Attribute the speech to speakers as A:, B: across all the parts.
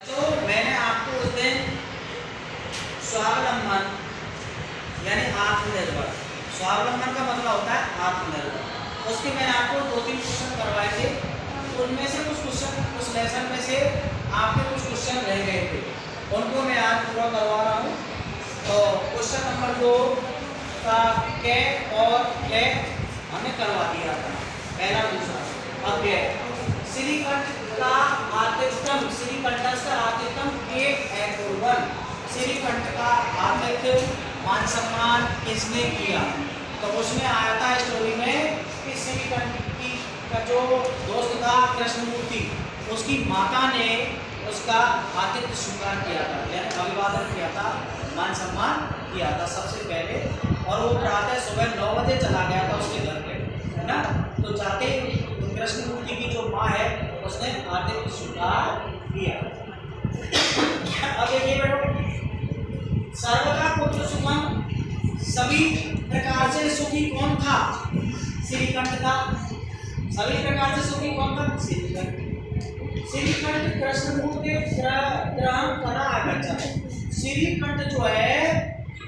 A: तो मैंने आपको उस दिन स्वावलंबन यानी आत्मनिर्भर, स्वावलंबन का मतलब होता है आत्मनिर्भर। उसके मैंने आपको 2-3 क्वेश्चन करवाए थे। उनमें से कुछ क्वेश्चन उस लेसन में से आपके कुछ क्वेश्चन रह गए थे, उनको मैं आज पूरा करवा रहा हूँ। तो क्वेश्चन नंबर 2 का कै और कै हमने करवा दिया था, पहला दूसरा। अब कै श्रीकंठ का आतिथ्यम, श्रीकंठस्थ आतिथ्यम श्रीकंठ का आतिथ्य मान सम्मान किसने किया? तो उसमें आया था स्टोरी में कि श्रीकंठ की का जो दोस्त था कृष्णमूर्ति, उसकी माता ने उसका आतिथ्य स्वीकार किया था, यानी अभिवादन किया था, मान सम्मान किया था सबसे पहले। और वो प्रातः सुबह 9 बजे चला गया था उसके घर पे, है ना। तो जाते कृष्णमूर्ति की जो माँ है उसने आतिथ्य स्वीकार किया। अब देखिए बेटो, सर्वदा पुत्र सुखम, सभी प्रकार से सुखी कौन था? श्रीकंठ था। सभी प्रकार से सुखी कौन था? श्रीकंठ। श्रीकंठ कृष्णमूर्ति ग्रहण करा बच्चा। श्रीकंठ जो है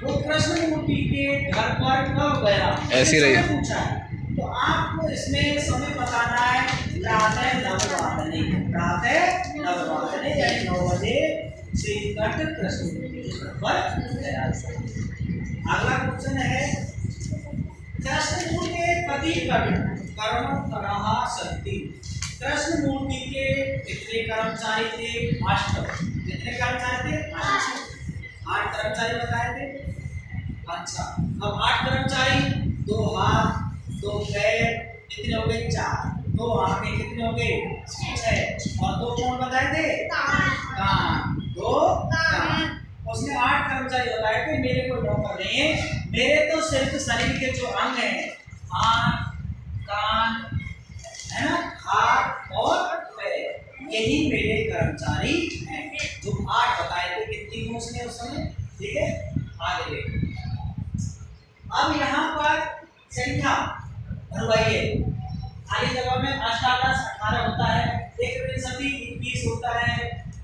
A: वो कृष्णमूर्ति के घर पर कब गया? ऐसी रही पूछा है। तो आपको इसमें समय बताना है प्रातः नववादने, प्रातः नववादने यानी 9 बजे श्रीकंठ कृष्णमूर्ति के घर पर गया। अगला क्वेश्चन है कृष्णमूर्ति के पति कर्म करहा शक्ति। कृष्णमूर्ति के कितने कर्मचारी थे? 8। कितने कर्मचारी थे? 8 कर्मचारी बताए थे। अच्छा, अब 8 कर्मचारी, 2 हाथ, 2 पैर, कितने हो गए? 4। 2 आंखें कितने हो गए? 6। और 2 कौन बताए थे? कान। 2 कान। उसने 8 कर्मचारी बताए थे। मेरे को नौकर नहीं है, मेरे तो सिर्फ शरीर के जो अंग हैं, आंख, कान, है ना, हाथ और पैर, यही मेरे कर्मचारी हैं। जो 8 बताए थे, कितनी थी उसने उस समय? ठीक है, आगे देखो। अब यहाँ पर संख्या भरवाइए। खाली जगह में अष्टादश 18 होता है, एक विंशति 21 होता है,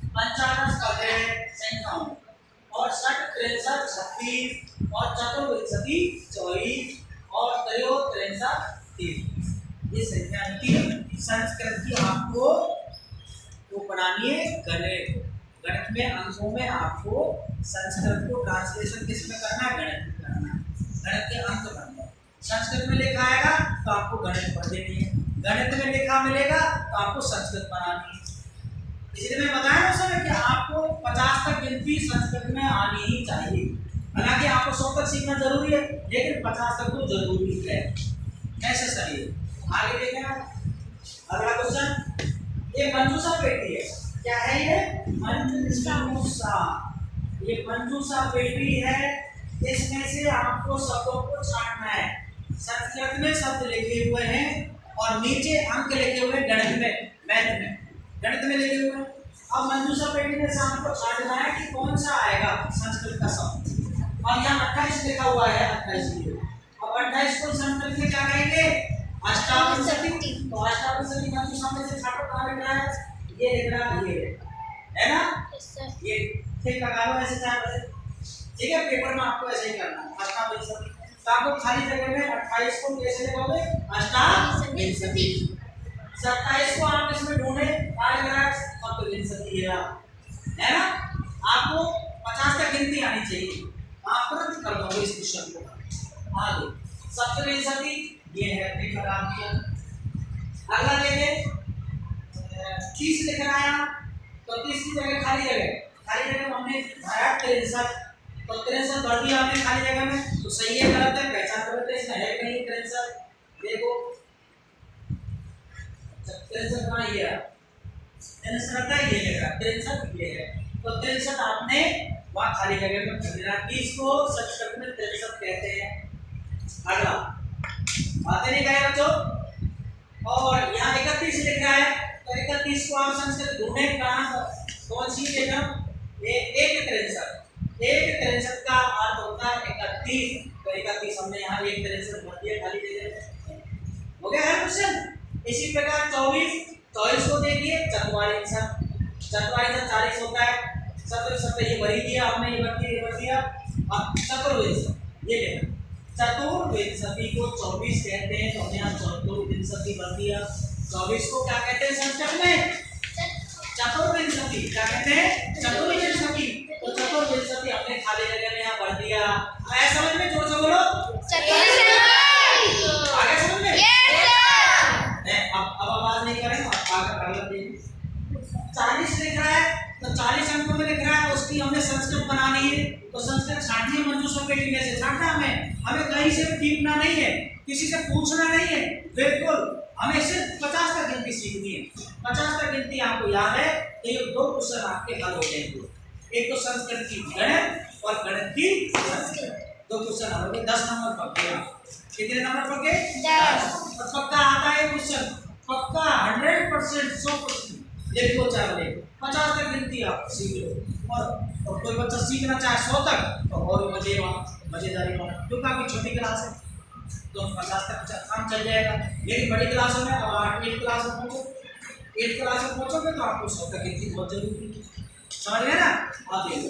A: पंचादश करते हैं संख्याओं, और षट 63 36, और चतुर्विंशति 24, और त्रयोत्रिंशत् 33। ये संख्या की संस्कृत की आपको वो बनानी है गणित। गणित में अंकों में आपको संस्कृत को ट्रांसलेशन किसमें करना है? गणित में करना है। गणित के अंक बनना है। संस्कृत में लिखा आएगा तो आपको गणित पढ़ देनी है, गणित में लिखा मिलेगा तो आपको संस्कृत बनानी है। इसलिए मैं बताया ना समय कि आपको 50 तक गिनती संस्कृत में आनी ही चाहिए। हालांकि आपको 100 तक सीखना जरूरी है, लेकिन 50 तक तो जरूरी है। कैसे सही है? आगे देखें आप। अगला क्वेश्चन, ये मंजूषा पेटी है। क्या है ये? मंजूषा। ये मंजूषा पेटी है। इसमें से आपको शब्दों को छांटना है। संस्कृत में शब्द लिखे हुए हैं और नीचे अंक लिखे हुए गणित में, मैथ में, गणित में लिखे हुए हैं। अब मंजूषा पेटी में से आपको छांटना है कि कौन सा आएगा संस्कृत का शब्द। और यहाँ 28 लिखा हुआ है, 28। अब 28 को संस्कृत में क्या कहेंगे? अष्टाविंशति। तो अष्टाविंशति मंजूषा में से छाटो, कहाँ लिख रहा है? ये लिख रहा है, ये है ना। ये ठीक लगा लो ऐसे 4 बजे, ठीक है। पेपर में आपको ऐसे ही करना है अष्टाविंशति। तो आपको खाली जगह में 28 को कैसे लिखोगे? अष्टाविंशति। 27 को आप इसमें ढूंढे, क्या लिख रहा है? सप्तविंशति है ना। आपको 50 तक गिनती आनी चाहिए, आप तुरंत कर दोगे इस क्वेश्चन को। आगे सप्तविंशति ये है, नहीं लगा दिया। अगला देखें, 30 लिख रहा है, तो 30 की जगह खाली जगह हमने भरा 63, तो 63 भर दिया हमने खाली जगह में। तो सही है गलत है पहचान करो, इसमें है कि नहीं 63? देखो 63 कहाँ ये है? 63 ये लिख रहा है, 63 ये है। तो 63 आपने वहाँ खाली जगह में भर देना। 30 को संस्कृत में 63 कहते हैं। अगला बातें नहीं कहे बच्चों। और यहाँ 31 लिख रहा है, तो 31 को आप संस्कृत ढूंढे कहाँ, कौन सी जगह? 1 का अर्थ होता है 31। तो 31 हमने यहाँ 1 भर दिया खाली जगह। हो गया है क्वेश्चन। इसी प्रकार 24 को देखिए, चतुर्विंशति 40 होता है। चतुर्विंशति ये भरी दिया हमने, ये भर दिया। अब चतुर्विंशति ये लेना, चतुर्विंशति को 24 कहते हैं, तो हमने यहाँ चतुर्विंशति भर दिया। 24 को क्या कहते हैं संस्कृत में? चतुर्विंशति। क्या कहते हैं? चतुर्विंशति। तो चतुर्विंशति अपने खाली जगह में यहाँ भर दिया। आया समझ में? जोर से बोलो। आगे समझ में? अब आवाज नहीं करेंगे, अगला देखिए। 40 लिख रहा है, तो 40 अंकों में लिख रहा है, उसकी हमने संस्कृत बनानी है। तो संस्कृत छाटनी है मंजूषों के टीके से, छाटना हमें कहीं से टीपना नहीं है, किसी से पूछना नहीं है, बिल्कुल हमें सिर्फ 50 तक गिनती सीखनी है। 50 तक गिनती आपको याद है तो ये 2 क्वेश्चन आपके हल हो जाएंगे। एक तो संस्कृत की गणित और गणित की संस्कृत, 2 क्वेश्चन हल हो गए। 10 नंबर पक गया। कितने नंबर पक गए? 10। और पक्का आता है क्वेश्चन, पक्का 100%, 100%। देखो चाहे 50 तक गिनती आप सीख लो, और कोई बच्चा सीखना चाहे 100 तक तो और मजेदारी वाला, क्योंकि काफी छोटी क्लास है तो 50 तक काम चल जाएगा। लेकिन बड़ी क्लासों में अब 8वीं क्लास में पहुंचो, 8th क्लास में पहुंचोगे तो आपको 100 तक गिनती बहुत जरूरी है, समझ गए ना? आप देखो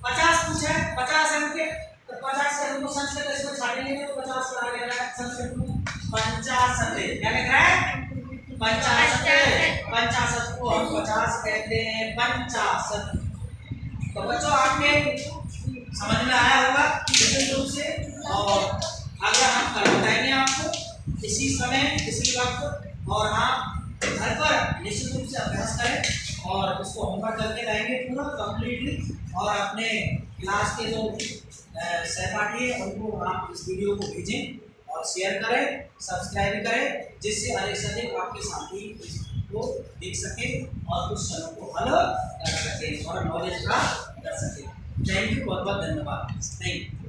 A: 50 पूछा है, 50 अंक के, तो 50 के हमको संस्कृत इसमें छाटेंगे तो 50 पर आ गया संस्कृत में 50। क्या लिख रहा है? 50 को हम 50 कहते हैं, 50। तो बच्चों आपने समझ में आया होगा निश्चित रूप से। और अगर हम कल बताएंगे आपको इसी समय इसी वक्त, और आप घर पर निश्चित रूप से अभ्यास करें और उसको होमवर्क करके लाएंगे पूरा कंप्लीटली। और अपने क्लास के जो सहपाठी हैं उनको आप इस वीडियो को भेजें और शेयर करें, सब्सक्राइब करें, जिससे अधिक से अधिक आपके साथी इसको देख सके और कुछ क्षणों को हल कर सके और नॉलेज प्राप्त कर सके। थैंक यू, बहुत बहुत धन्यवाद। Thank you.